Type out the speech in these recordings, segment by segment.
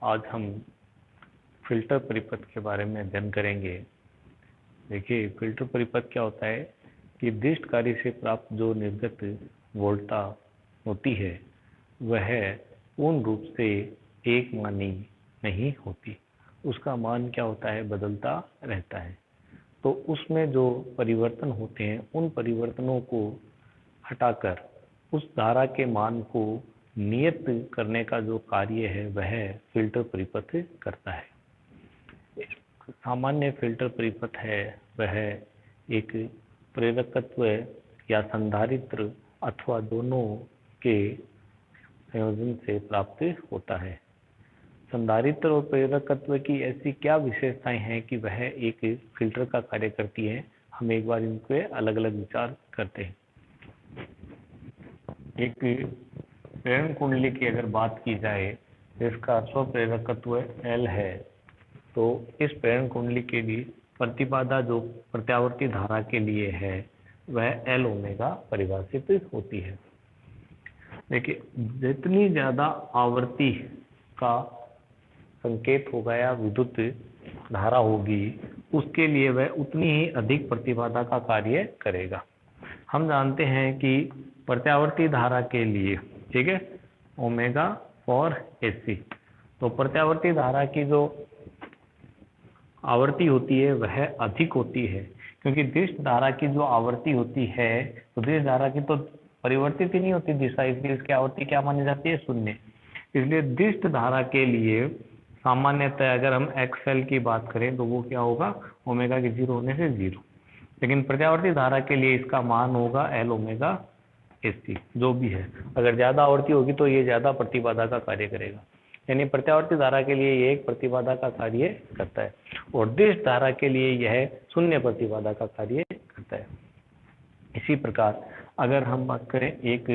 आज हम फिल्टर परिपथ के बारे में अध्ययन करेंगे। देखिए, फिल्टर परिपथ क्या होता है कि दृष्ट कार्य से प्राप्त जो निर्गत वोल्टता होती है वह पूर्ण रूप से एक मानी नहीं होती। उसका मान क्या होता है, बदलता रहता है। तो उसमें जो परिवर्तन होते हैं उन परिवर्तनों को हटाकर उस धारा के मान को नियत करने का जो कार्य है वह फिल्टर परिपथ करता है। सामान्य फिल्टर परिपथ है वह एक प्रेरकत्व या संधारित्र अथवा दोनों के संयोजन से प्राप्त होता है। संधारित्र और प्रेरकत्व की ऐसी क्या विशेषताएं हैं कि वह एक फिल्टर का कार्य करती है। हम एक बार इनके अलग अलग विचार करते हैं। एक प्रेरण कुंडली की अगर बात की जाए जिसका स्वप्रेरकत्व L है, तो इस प्रेरण कुंडली के लिए प्रतिबाधा जो प्रत्यावर्ती धारा के लिए है वह L ओमेगा परिभाषित होती है। देखिए, जितनी ज्यादा आवर्ती का संकेत होगा या विद्युत धारा होगी उसके लिए वह उतनी ही अधिक प्रतिबाधा का कार्य करेगा। हम जानते हैं कि प्रत्यावर्ती धारा के लिए, ठीक है, ओमेगा फॉर एसी, तो प्रत्यावर्ती धारा की जो आवर्ती होती है वह अधिक होती है, क्योंकि दृष्ट धारा की जो आवर्ती होती है तो दृष्ट धारा की तो परिवर्तित ही नहीं होती दिशा, इसलिए इसकी आवर्ती क्या मानी जाती है, शून्य। इसलिए दृष्ट धारा के लिए सामान्यतः अगर हम एक्सएल की बात करें तो वो क्या होगा, ओमेगा के जीरो होने से जीरो। लेकिन प्रत्यावर्ती धारा के लिए इसका मान होगा एल ओमेगा एसी, जो भी है। अगर ज्यादा आवर्ती होगी तो ये ज्यादा प्रतिबाधा का कार्य करेगा, यानी प्रत्यावर्ती धारा के लिए ये एक प्रतिबाधा का कार्य करता है और दृष्ट धारा के लिए यह शून्य प्रतिबाधा का कार्य करता है। इसी प्रकार अगर हम बात करें एक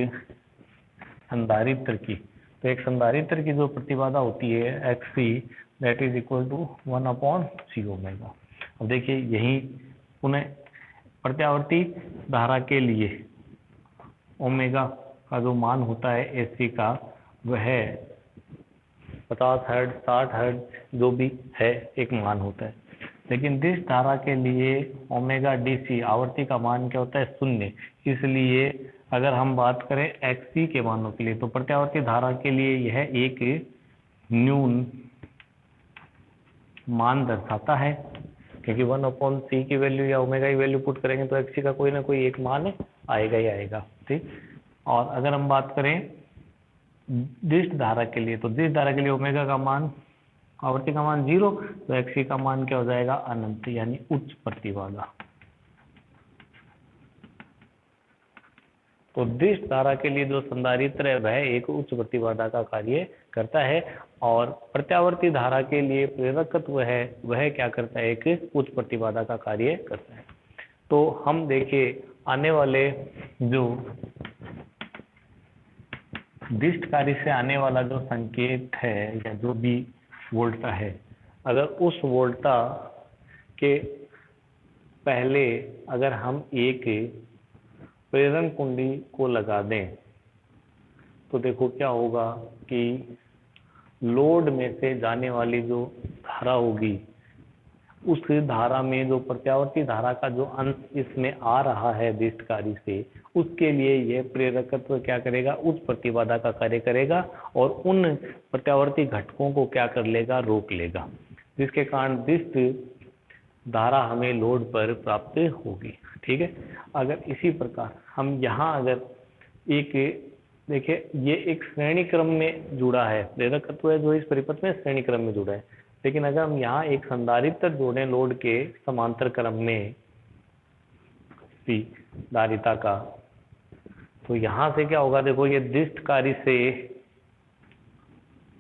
संधारित्र की, तो एक संधारित्र की जो प्रतिबाधा होती है XC that is equal to 1/C omega. अब देखिए, यही पुनः प्रत्यावर्ती धारा के लिए ओमेगा का जो मान होता है एसी का वह 50 हर्ट्ज 60 हर्ट्ज जो भी है एक मान होता है। लेकिन दृष्ट धारा के लिए ओमेगा डीसी आवर्ती का मान क्या होता है, शून्य। इसलिए अगर हम बात करें एक्सी के मानों के लिए तो प्रत्यावर्ती धारा के लिए यह एक न्यून मान दर्शाता है, क्योंकि 1/C की वैल्यू या ओमेगा की वैल्यू पुट करेंगे तो एक्सी का कोई ना कोई एक मान आएगा ही आएगा, ठीक। और अगर हम बात करें दृष्ट धारा के लिए तो दृष्ट धारा के लिए ओमेगा का मान आवर्ती का मान 0, तो एक्सी का मान क्या हो जाएगा, अनंत, यानी उच्च प्रतिबाधा। तो दृष्ट धारा के लिए जो संधारित्र है वह एक उच्च प्रतिबाधा का कार्य करता है और प्रत्यावर्ती धारा के लिए प्रेरकत्व है वह क्या करता है, एक उच्च प्रतिबाधा का कार्य करता है। तो हम देखिए आने वाले जो दृष्ट कार्य से आने वाला जो संकेत है या जो भी वोल्टता है, अगर उस वोल्टता के पहले अगर हम एक प्रेरण कुंडली को लगा दें तो देखो क्या होगा कि लोड में से जाने वाली जो धारा होगी उस धारा में जो प्रत्यावर्ती धारा का जो अंश इसमें आ रहा है दृष्ट कार्य से, उसके लिए यह प्रेरकत्व क्या करेगा, उच्च प्रतिबाधा का कार्य करेगा और उन प्रत्यावर्ती घटकों को क्या कर लेगा, रोक लेगा, जिसके कारण दृष्ट धारा हमें लोड पर प्राप्त होगी, ठीक है। अगर इसी प्रकार हम यहाँ अगर एक देखिए, ये एक श्रेणी क्रम में जुड़ा है, प्रेरकत्व है जो इस परिपथ में श्रेणी क्रम में जुड़ा है। लेकिन अगर हम यहाँ एक संधारित्र जोड़ें लोड के समांतर क्रम में सी धारिता का, तो यहाँ से क्या होगा, देखो ये दृष्ट कार्य से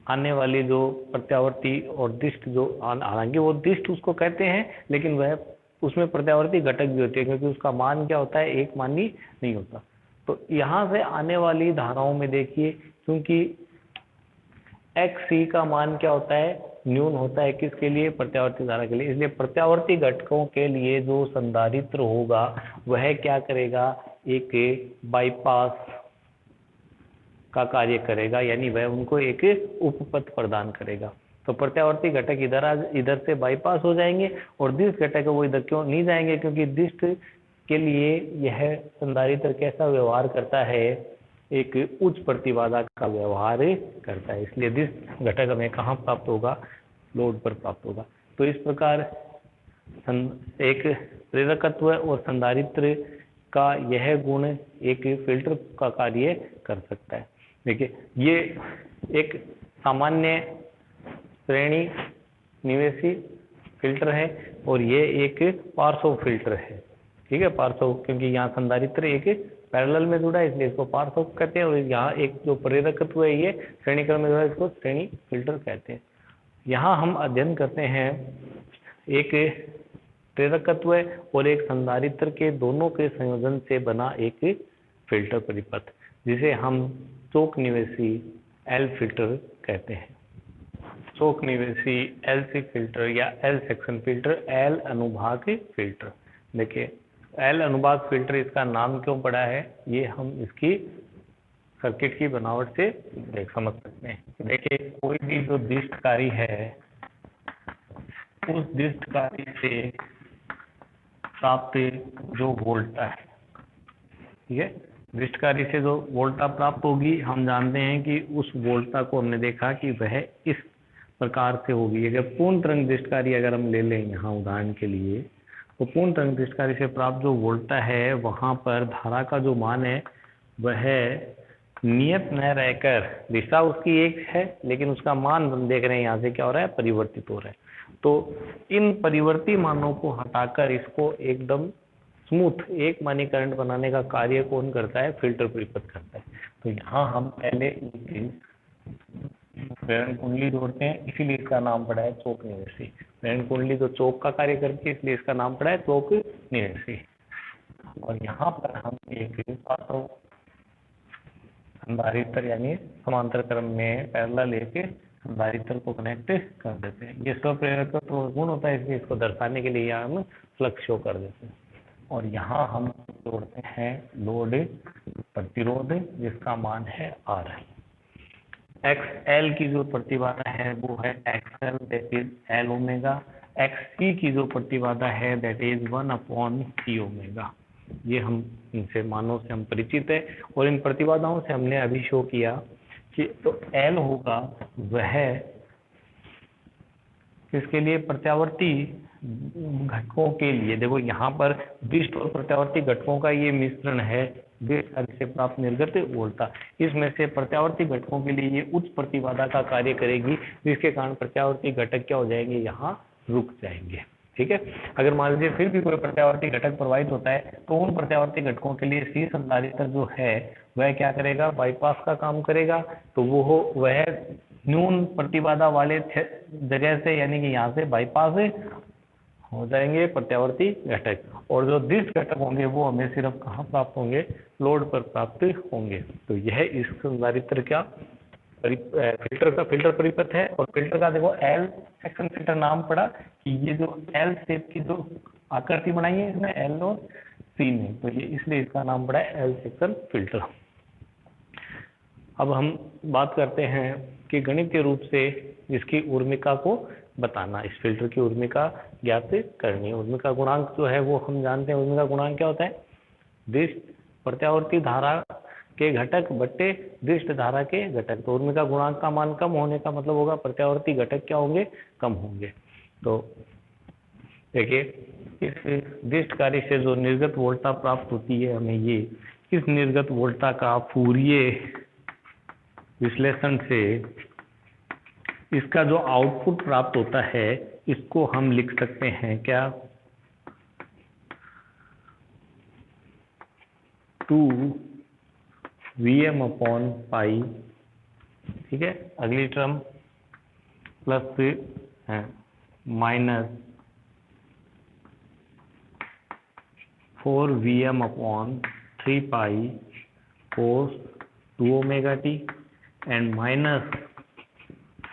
आने वाली जो प्रत्यावर्ती और दृष्ट जो हालांकि वो दृष्ट उसको कहते हैं लेकिन वह उसमें प्रत्यावर्ती घटक भी होती है, क्योंकि उसका मान क्या होता है, एक मानी नहीं होता। तो यहाँ से आने वाली धाराओं में देखिए, क्योंकि XC का मान क्या होता है, न्यून होता है, किसके लिए, प्रत्यावर्ती धारा के लिए। इसलिए प्रत्यावर्ती घटकों के लिए जो संधारित्र होगा वह क्या करेगा, एक बाईपास का कार्य करेगा, यानी वह उनको एक उपपथ प्रदान करेगा। तो प्रत्यावर्ती घटक इधर से बाईपास हो जाएंगे और दिष्ट घटक है वो इधर क्यों नहीं जाएंगे, क्योंकि दिष्ट के लिए यह संधारित्र कैसा व्यवहार करता है, एक उच्च प्रतिबाधा का व्यवहार करता है, इसलिए दिष्ट घटक हमें कहाँ प्राप्त होगा, लोड पर प्राप्त होगा। तो इस प्रकार एक प्रेरकत्व और संधारित्र का यह गुण एक फिल्टर का कार्य कर सकता है। देखिए ये एक सामान्य श्रेणी निवेशी फिल्टर है और ये एक पार्श्व फिल्टर है। ठीक है, पार्श्व, क्योंकि यहाँ संधारित्र एक पैरेलल में जुड़ा है इसलिए इसको पार्श्व कहते हैं, और यहाँ एक जो प्रेरकत्व है ये श्रेणीक्रम में जुड़ा है, इसको श्रेणी फिल्टर कहते हैं। यहाँ हम अध्ययन करते हैं एक प्रेरकत्व और एक संधारित्र के दोनों के संयोजन से बना एक फिल्टर परिपथ, जिसे हम चौक निवेशी एल फिल्टर कहते हैं। चौक निवेशी एलसी फिल्टर या एल सेक्शन फिल्टर, एल अनुभाग फिल्टर। देखिए एल अनुभाग फिल्टर इसका नाम क्यों पड़ा है, ये हम इसकी सर्किट की बनावट से समझ सकते हैं। देखिए कोई भी जो दिष्टकारी है उस दिष्टकारी से प्राप्त जो वोल्टता है, ठीक है, दिष्टकारी से जो वोल्टता प्राप्त होगी, हम जानते हैं कि उस वोल्टता को हमने देखा कि वह इस प्रकार से होगी। अगर पूर्ण तरंग दिष्टकारी अगर हम ले लें यहाँ उदाहरण के लिए, तो पूर्ण तरंग दिष्टकारी से प्राप्त जो वोल्टता है वहाँ पर धारा का जो मान है वह नियत न रहकर, दिशा उसकी एक है लेकिन उसका मान हम देख रहे हैं यहाँ से क्या हो रहा है, परिवर्तित हो रहा है। तो इन परिवर्ती मानों को हटाकर इसको एकदम स्मूथ एक मानी करंट बनाने का कार्य कौन करता है, फिल्टर परिपथ करता है। तो यहाँ हम पहले प्रेरण कुंडली जोड़ते हैं, इसीलिए इसका नाम पड़ा है चौक निवेशी। प्रेरण कुंडली तो चौक का कार्य करती है इसलिए इसका नाम पड़ा है चौक निवेशी। और यहाँ पर हम एक संधारित्र यानी समांतर क्रम में पैरेलल लेके संधारित्र को कनेक्ट कर देते हैं। ये स्वप्रेरक तो गुण होता है इसलिए इसको दर्शाने के लिए यहाँ हम फ्लक्स शो कर देते हैं। और यहाँ हम जोड़ते हैं लोड प्रतिरोध जिसका मान है R। XL की जो प्रतिबाधा है वो है XL, that is L omega. XC की जो प्रतिबाधा है दैट इज 1/C ओमेगा। ये हम इनसे मानों से हम परिचित है और इन प्रतिबाधाओं से हमने अभी शो किया कि तो L होगा वह इसके लिए प्रत्यावर्ती घटकों के लिए, देखो यहाँ पर दिष्ट और प्रत्यावर्ती घटकों का ये मिश्रण है, दिष्ट से प्राप्त निर्गत वोल्टता। इसमें से प्रत्यावर्ती घटकों के लिए ये उच्च प्रतिबाधा का कार्य करेगी, जिसके कारण प्रत्यावर्ती घटक क्या हो जाएंगे, यहाँ रुक जाएंगे। ठीक है, अगर मान लीजिए फिर भी कोई प्रत्यावर्ती घटक प्रवाहित होता है तो उन प्रत्यावर्ती घटकों के लिए सी संधारित्र जो है वह क्या करेगा, बाईपास का काम करेगा। तो वह न्यून प्रतिबाधा वाले जगह से यानी कि यहाँ से बाईपास हो जाएंगे प्रत्यावर्ती घटक, और जो दिष्ट घटक होंगे वो हमें सिर्फ कहाँ प्राप्त होंगे, लोड पर प्राप्त होंगे। तो यह इस संधारित्र का फिल्टर परिपथ है। और फिल्टर का देखो एल सेक्शन फिल्टर नाम पड़ा कि ये जो एल शेप की जो आकृति बनाई है इसमें एल और सी में, तो ये इसलिए इसका नाम पड़ा है एल सेक्शन फिल्टर। अब हम बात करते हैं कि गणितीय रूप से इसकी ऊर्मिका को बताना, इस फिल्टर की ऊर्मिका ज्ञात करनी है। ऊर्मिका गुणांक जो है वो हम जानते हैं, ऊर्मिका गुणांक क्या होता है, दिष्ट प्रत्यावर्ती धारा के घटक बट्टे दिष्ट धारा के घटक। तो ऊर्मिका गुणांक का मान कम होने का मतलब होगा प्रत्यावर्ती घटक क्या होंगे, कम होंगे। तो देखिए इस दिष्ट कार्य से जो निर्गत वोल्टता प्राप्त होती है हमें, ये इस निर्गत वोल्टता का फूरिये विश्लेषण से इसका जो आउटपुट प्राप्त होता है इसको हम लिख सकते हैं क्या, 2Vm/पाई। ठीक है, अगली term plus minus 4Vm/3 cos 2ωt and minus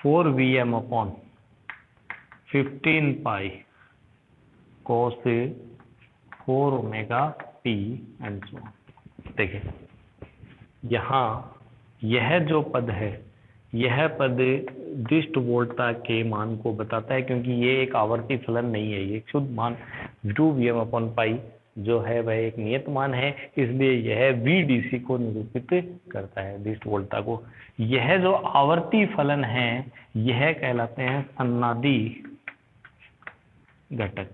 4Vm/15 cos 4ωt and so. देखिए यहाँ यह जो पद है यह पद दिष्ट वोल्टता के मान को बताता है, क्योंकि ये एक आवर्ती फलन नहीं है, ये एक शुद्ध मान 2Vm/π जो है वह एक नियत मान है, इसलिए यह VDC को निरूपित करता है, दिष्ट वोल्टता को। यह जो आवर्ती फलन है यह कहलाते हैं सन्नादि घटक।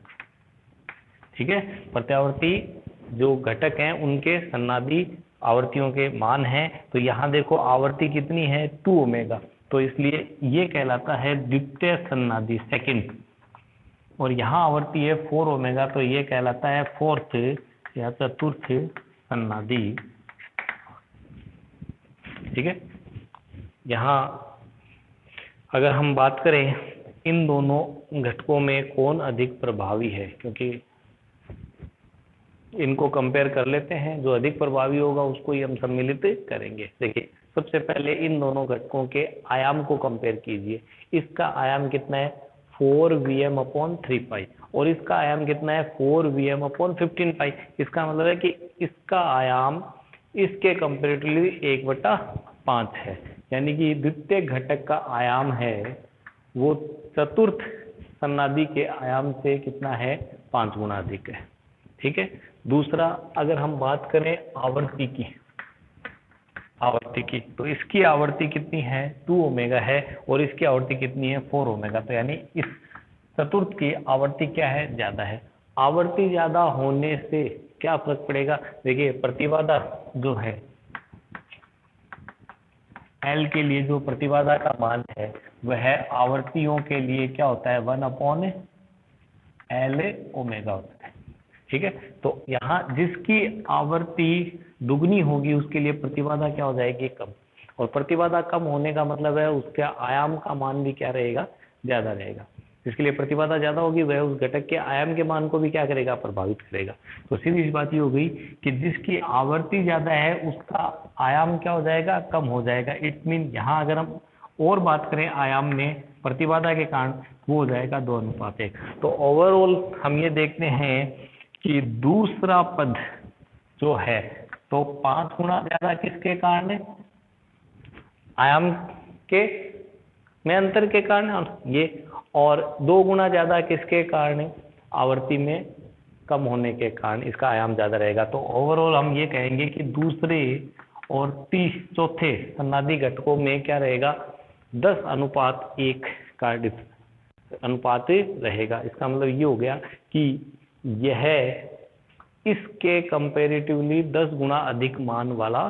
ठीक है, प्रत्यावर्ती जो घटक हैं उनके सन्नादि आवर्तियों के मान हैं। तो यहाँ देखो आवर्ती कितनी है 2 ओमेगा, तो इसलिए ये कहलाता है द्वितीय सन्नादि, सेकंड। और यहाँ आवर्ती है 4 ओमेगा, तो ये कहलाता है फोर्थ या चतुर्थ सन्नादि। ठीक है, यहाँ अगर हम बात करें इन दोनों घटकों में कौन अधिक प्रभावी है, क्योंकि इनको कंपेयर कर लेते हैं, जो अधिक प्रभावी होगा उसको ही हम सम्मिलित करेंगे। देखिए सबसे पहले इन दोनों घटकों के आयाम को कंपेयर कीजिए। इसका आयाम कितना है 4Vm/3π और इसका आयाम कितना है 4Vm/15π। इसका मतलब है कि इसका आयाम इसके कंपेरेटिवली 1/5 है, यानी कि द्वितीय घटक का आयाम है वो चतुर्थ सन्नादि के आयाम से कितना है 5 गुना अधिक है। ठीक है, दूसरा अगर हम बात करें आवर्ती की, तो इसकी आवर्ती कितनी है 2 ओमेगा है और इसकी आवर्ती कितनी है 4 ओमेगा, तो यानी इस चतुर्थ की आवर्ती क्या है ज्यादा है। आवर्ती ज्यादा होने से क्या फर्क पड़ेगा, देखिए प्रतिबाधा जो है L के लिए जो प्रतिबाधा का मान है वह आवर्तियों के लिए क्या होता है 1/L ओमेगा होता है। ठीक है, तो यहाँ जिसकी आवर्ती दुगनी होगी उसके लिए प्रतिबाधा क्या हो जाएगी कम, और प्रतिबाधा कम होने का मतलब है उसके आयाम का मान भी क्या रहेगा ज्यादा रहेगा। जिसके लिए प्रतिबाधा ज्यादा होगी वह उस घटक के आयाम के मान को भी क्या करेगा प्रभावित करेगा। तो सीधी सी बात ये हो गई कि जिसकी आवर्ती ज्यादा है उसका आयाम क्या हो जाएगा कम हो जाएगा। इट मीन यहाँ अगर हम और बात करें आयाम में प्रतिबाधा के कारण वो हो जाएगा 2:1। तो ओवरऑल हम ये देखते हैं कि दूसरा पद जो है तो 5 गुना ज्यादा किसके कारण है आयाम के में अंतर के कारण ये, और 2 गुना ज्यादा किसके कारण है आवर्ती में कम होने के कारण इसका आयाम ज्यादा रहेगा। तो ओवरऑल हम ये कहेंगे कि दूसरे और चौथे सन्नादि घटकों में क्या रहेगा 10:1 का अनुपात रहेगा। इसका मतलब ये हो गया कि यह इसके कंपैरेटिवली 10 गुना अधिक मान वाला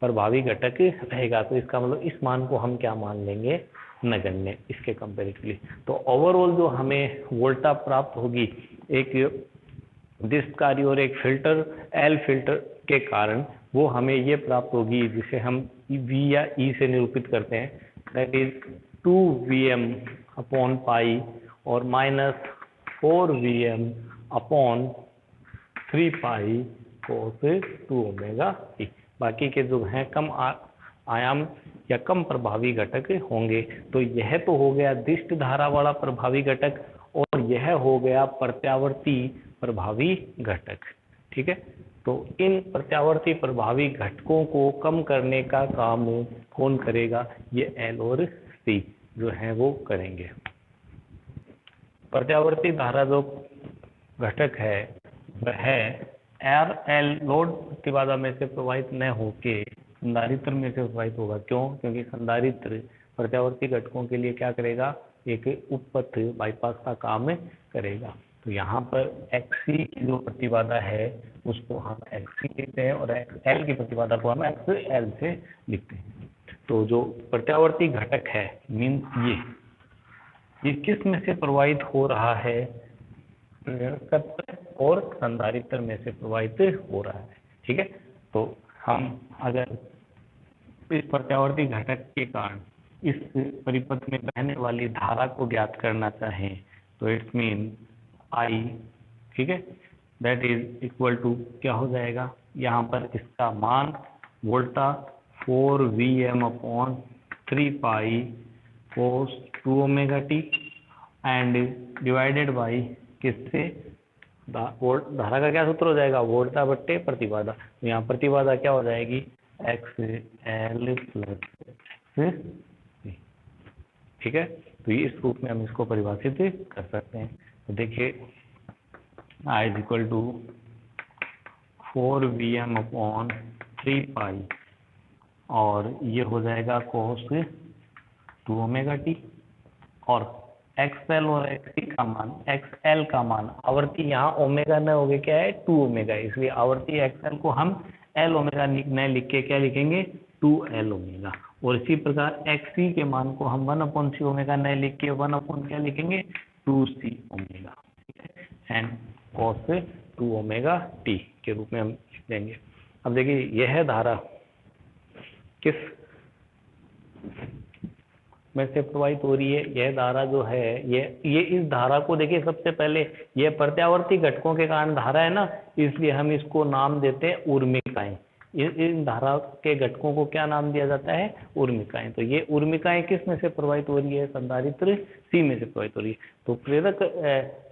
प्रभावी घटक रहेगा। तो इसका मतलब इस मान को हम क्या मान लेंगे नगण्य इसके कंपैरेटिवली। तो ओवरऑल जो हमें वोल्टता प्राप्त होगी एक डिस्टकारी और एक फिल्टर एल फिल्टर के कारण, वो हमें ये प्राप्त होगी जिसे हम V या E से निरूपित करते हैं, दैट इज 2Vm/π और -4Vm/3π cos 2 ओमेगा T। बाकी के जो हैं कम आयाम या कम प्रभावी घटक होंगे। तो यह तो हो गया दिष्ट धारा वाला प्रभावी घटक और यह हो गया प्रत्यावर्ती प्रभावी घटक। ठीक है, तो इन प्रत्यावर्ती प्रभावी घटकों को कम करने का काम कौन करेगा, ये L और C जो है वो करेंगे। प्रत्यावर्ती धारा जो घटक है वह RL लोड प्रतिबाधा में से प्रवाहित न होके संधारित्र में से प्रवाहित होगा। क्यों, क्योंकि संधारित्र प्रत्यावर्ती घटकों के लिए क्या करेगा एक उपपथ बाईपास का काम करेगा। तो यहाँ पर XC की जो प्रतिबाधा है उसको हम XC लिखते हैं और XL की प्रतिबाधा को हम XL से लिखते हैं। तो जो प्रत्यावर्ती घटक है मीन्स ये किस में से प्रवाहित हो रहा है और संधारित्र में से प्रवाहित हो रहा है। ठीक है, तो हम अगर इस प्रत्यावर्ती घटक के कारण इस परिपथ में बहने वाली धारा को ज्ञात करना चाहें तो इट्स मीन I, ठीक है, दैट इज इक्वल टू क्या हो जाएगा, यहाँ पर इसका मान वोल्टा 4Vm/3π cos 2 omega T and divided by किससे धारा का क्या सूत्र हो जाएगा वोल्टा बट्टे प्रतिबाधा। तो यहाँ प्रतिबाधा क्या हो जाएगी XL + ठीक है, तो ये इस रूप में हम इसको परिभाषित कर सकते हैं। तो देखिए I is equal to 4Vm/3 और ये हो जाएगा cos 2ωt, और XL और XC का मान, XL का मान, आवर्ती यहाँ ओमेगा न होगे क्या है 2ω, इसलिए आवर्ती XL को हम L ओमेगा न लिख के क्या लिखेंगे 2L ओमेगा, और इसी प्रकार XC के मान को हम 1/c ओमेगा न लिख के 1/ क्या लिखेंगे 2C ओमेगा, ठीक है, एंड cos 2ωt के रूप में हम लिख देंगे। अब देखिए यह धारा किस में से प्रवाहित हो रही है, यह धारा जो है ये इस धारा को देखिए, सबसे पहले यह प्रत्यावर्ती घटकों के कारण धारा है ना, इसलिए हम इसको नाम देते हैं ऊर्मिकाएं। इन धारा के घटकों को क्या नाम दिया जाता है ऊर्मिकाएं। तो ये ऊर्मिकाएं किस में से प्रवाहित हो रही है, संधारित्र सी में से प्रवाहित हो रही है। तो प्रेरक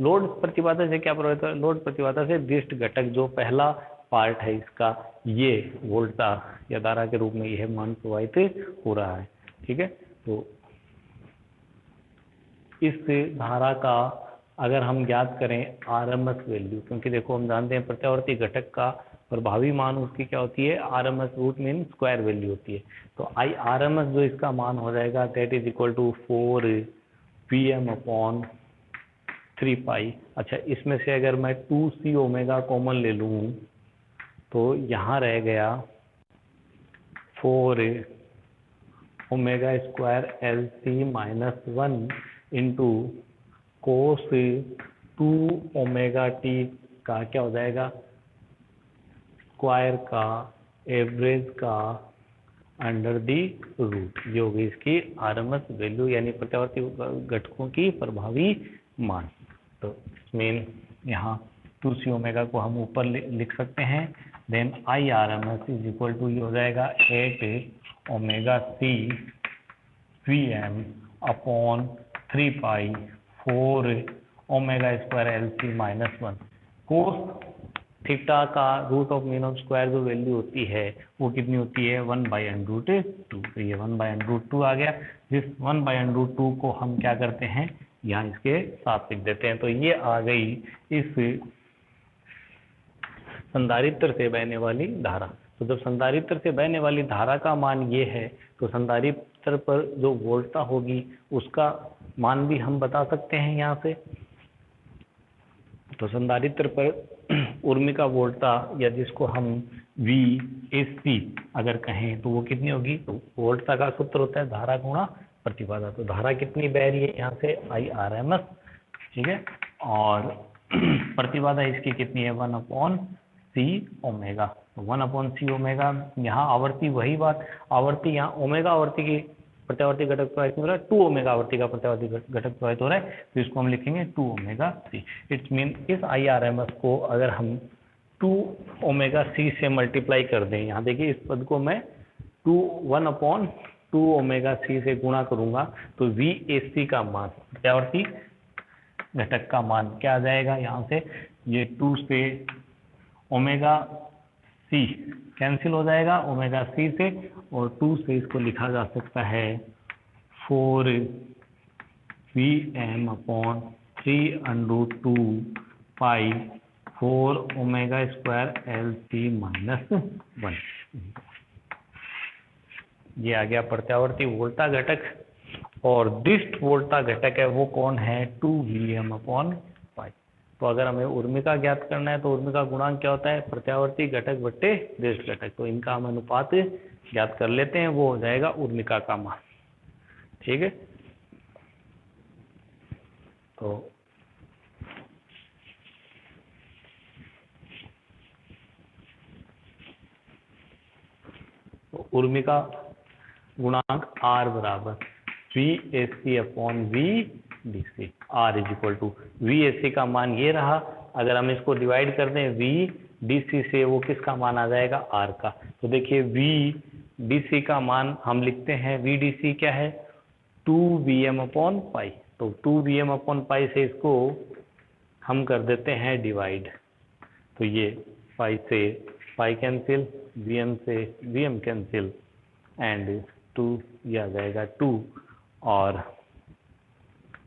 लोड प्रतिबाधा से क्या प्रवाहित हो रहा है, लोड प्रतिबाधा से दिष्ट घटक जो पहला पार्ट है इसका, ये वोल्टा या धारा के रूप में यह मान प्रवाहित हो रहा है, ठीक है। तो इस धारा का अगर हम ज्ञात करें आरएमएस वैल्यू, क्योंकि देखो हम जानते हैं प्रत्यावर्ती घटक का प्रभावी मान उसकी क्या होती है RMS root mean square value होती है। तो आई आरएमएस जो इसका मान हो जाएगा that is equal to 4Vm/3 अच्छा, इसमें से अगर मैं 2C ओमेगा कॉमन ले लूँ तो यहाँ रह गया 4ω² इंटू cos 2ωt का क्या हो जाएगा स्क्वायर का एवरेज का अंडर दी रूट, ये होगी इसकी आरएमएस वैल्यू यानी प्रत्यावर्ती घटकों की प्रभावी मान। तो मीन यहाँ 2C ओमेगा को हम ऊपर लिख सकते हैं, then I RMS is equal to ये हो जाएगा 8ωc Vm/3 4ω²LC-1 cos theta का root of mean of square जो वैल्यू होती है वो कितनी होती है 1/√2। तो ये 1/√2 आ गया, जिस 1/√2 को हम क्या करते हैं यहाँ इसके साथ लिख देते हैं। तो ये आ गई इस संधारित्र से बहने वाली धारा। तो जब संधारित्र से बहने वाली धारा का मान ये है तो संधारित्र पर जो वोल्टता होगी उसका मान भी हम बता सकते हैं यहाँ से। तो संधारित्र पर ऊर्मिका वोल्टता या जिसको हम VAC अगर कहें तो वो कितनी होगी, तो वोल्टता का सूत्र होता है धारा गुणा प्रतिबाधा। तो धारा कितनी बह रही है यहाँ से IRMS, ठीक है, और प्रतिबाधा इसकी कितनी है 1/c ओमेगा। 1/c ओमेगा, यहाँ आवर्ती वही बात, आवर्ती यहाँ ओमेगा आवर्ती की प्रत्यावर्ती घटक प्रवाहित हो रहा है, 2ω आवर्ती का प्रत्यावर्ती घटक प्रवाहित हो रहा है, तो इसको हम लिखेंगे 2ωc। इट्स मीन इस IRMS को अगर हम 2ωc से मल्टीप्लाई कर दें, यहाँ देखिए इस पद को मैं 1/2ωc से गुणा करूंगा तो VAC का मान प्रत्यावर्ती घटक का मान क्या आ जाएगा, यहाँ से ये 2 से ωc कैंसिल हो जाएगा ωc से, और 2 से इसको लिखा जा सकता है 4Vm/3√2 4ω²LC-1। ये आ गया प्रत्यावर्ती वोल्टा घटक, और दिष्ट वोल्टा घटक है वो कौन है 2Vm/π। तो अगर हमें ऊर्मिका ज्ञात करना है तो ऊर्मिका गुणांक क्या होता है प्रत्यावर्ती घटक बट्टे दिष्ट घटक। तो इनका हम अनुपात ज्ञात कर लेते हैं, वो हो जाएगा ऊर्मिका का मान, ठीक है। तो ऊर्मिका गुणांक R बराबर VAC/VDC। R is equal to VAC का मान ये रहा, अगर हम इसको डिवाइड कर दें VDC से, वो किसका मान आ जाएगा R का। तो देखिए VDC का मान हम लिखते हैं, VDC क्या है 2Vm/π। तो 2Vm/π से इसको हम कर देते हैं डिवाइड, तो ये पाई से पाई कैंसिल, Vm से Vm कैंसिल, एंड 2 ये आ जाएगा 2, और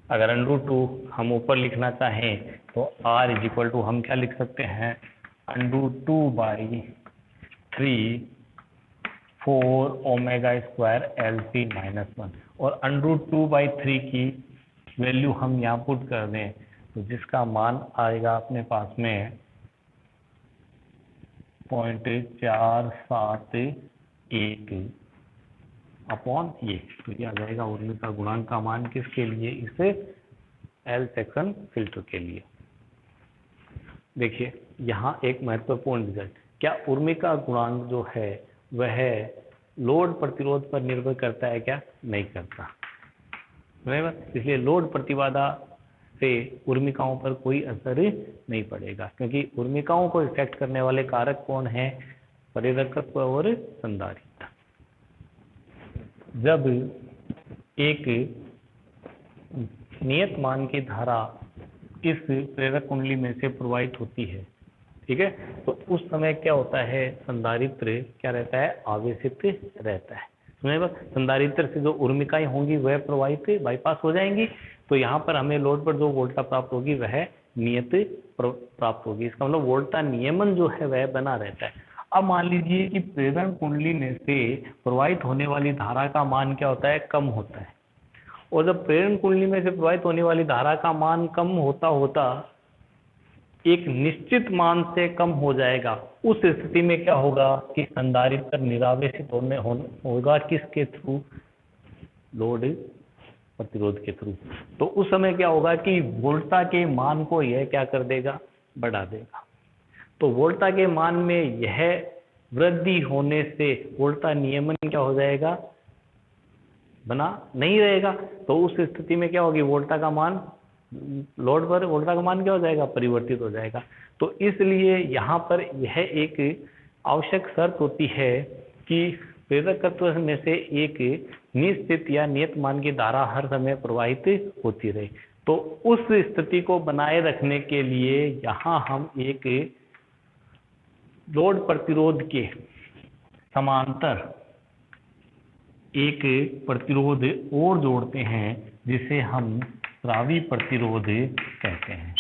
अगर √2 हम ऊपर लिखना चाहें तो R इज इक्वल टू हम क्या लिख सकते हैं, √2/3 4 ω² LC-1, और √2/3 की वैल्यू हम यहाँ पुट कर दें तो जिसका मान आएगा अपने पास में 0.471 अपॉन ये, तो ये आ जाएगा उर्मी का गुणांक का मान किसके लिए, इसे एल सेक्शन फिल्टर के लिए। देखिए यहाँ एक महत्वपूर्ण रिजल्ट, क्या उर्मी का गुणांक जो है वह लोड प्रतिरोध पर निर्भर करता है क्या, नहीं करता, बराबर। इसलिए लोड प्रतिबाधा से उर्मिकाओं पर कोई असर नहीं पड़ेगा, क्योंकि उर्मिकाओं को इफेक्ट करने वाले कारक कौन है, प्रेरकत्व और संधारित्र। जब एक नियत मान की धारा इस प्रेरक कुंडली में से प्रवाहित होती है, ठीक है, तो उस समय क्या होता है, संधारित्र क्या रहता है, आवेशित रहता है। संधारित्र से जो उर्मिकाएं होंगी वह प्रवाहित बाईपास हो जाएंगी, तो यहाँ पर हमें लोड पर जो वोल्टता प्राप्त होगी वह नियत प्राप्त होगी। इसका मतलब वोल्टता नियमन जो है वह बना रहता है। अब मान लीजिए कि प्रेरण कुंडली में से प्रवाहित होने वाली धारा का मान क्या होता है, कम होता है, और जब प्रेरण कुंडली में से प्रवाहित होने वाली धारा का मान कम होता होता एक निश्चित मान से कम हो जाएगा, उस स्थिति में क्या होगा कि संधारित्र निरावेशित होगा किसके थ्रू, लोड प्रतिरोध के थ्रू। तो उस समय क्या होगा कि वोल्टता के मान को यह क्या कर देगा, बढ़ा देगा। तो वोल्टता के मान में यह वृद्धि होने से वोल्टता नियमन क्या हो जाएगा, बना नहीं रहेगा। तो उस स्थिति में क्या होगी, वोल्टता का मान, लोड पर वोल्टता का मान क्या हो जाएगा, परिवर्तित हो जाएगा। तो इसलिए यहाँ पर यह एक आवश्यक शर्त होती है कि प्रेरकत्व में से एक निश्चित या नियत मान की धारा हर समय प्रवाहित होती रहे। तो उस स्थिति को बनाए रखने के लिए यहाँ हम एक लोड प्रतिरोध के समांतर एक प्रतिरोध और जोड़ते हैं, जिसे हम स्रावी प्रतिरोध कहते हैं,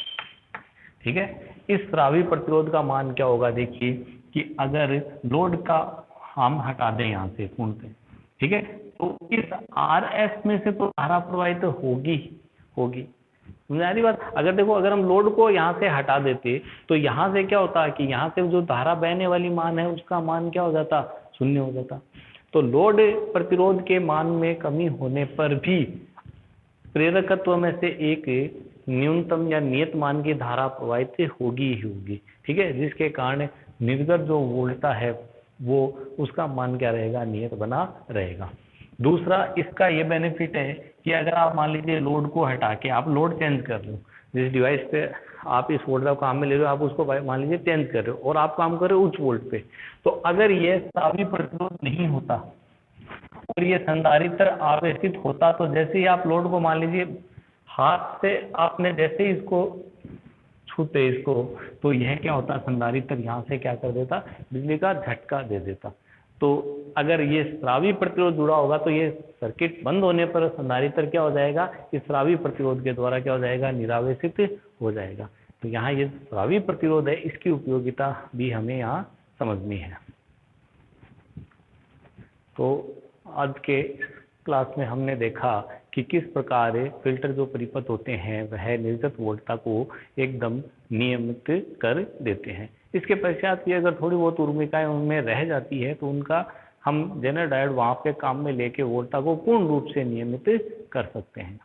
ठीक है। इस स्रावी प्रतिरोध का मान क्या होगा, देखिए कि अगर लोड का हम हटा दें यहाँ से पूर्णतः, ठीक है, तो इस RS में से तो धारा प्रवाहित होगी। बुनियादी बात, अगर देखो अगर हम लोड को यहाँ से हटा देते तो यहाँ से क्या होता कि यहाँ से जो धारा बहने वाली मान है उसका मान क्या हो जाता, शून्य हो जाता। तो लोड प्रतिरोध के मान में कमी होने पर भी प्रेरकत्व में से एक न्यूनतम या नियत मान की धारा प्रवाहित होगी ही होगी, ठीक है, जिसके कारण निर्गत जो वोल्टता है वो उसका मान क्या रहेगा, नियत बना रहेगा। दूसरा इसका ये बेनिफिट है कि अगर आप मान लीजिए लोड को हटा के आप लोड चेंज कर रहे हो, जिस डिवाइस पे आप इस वोल्ट का काम में ले रहे हो, आप उसको मान लीजिए चेंज कर रहे हो और आप काम कर रहे हो उच्च वोल्ट पे, तो अगर ये स्रावी प्रतिरोध नहीं होता और ये संधारित्र आवेशित होता, तो जैसे ही आप लोड को मान लीजिए हाथ से आपने जैसे ही इसको छूते इसको, तो यह क्या होता, संधारित्र यहाँ से क्या कर देता, बिजली का झटका दे देता। तो अगर ये स्रावी प्रतिरोध जुड़ा होगा तो ये सर्किट बंद होने पर संधारित्र क्या हो जाएगा, इस स्रावी प्रतिरोध के द्वारा क्या हो जाएगा, निरावेशित हो जाएगा। तो यहाँ ये स्रावी प्रतिरोध है, इसकी उपयोगिता भी हमें यहाँ समझनी है। तो आज के क्लास में हमने देखा कि किस प्रकार फिल्टर जो परिपथ होते हैं वह निर्गत वोल्टता को एकदम नियमित कर देते हैं। इसके पश्चात भी अगर थोड़ी बहुत उर्मिकाएं उनमें रह जाती है तो उनका हम जेनर डायोड वहाँ पे काम में लेके वोल्टता को पूर्ण रूप से नियमित कर सकते हैं।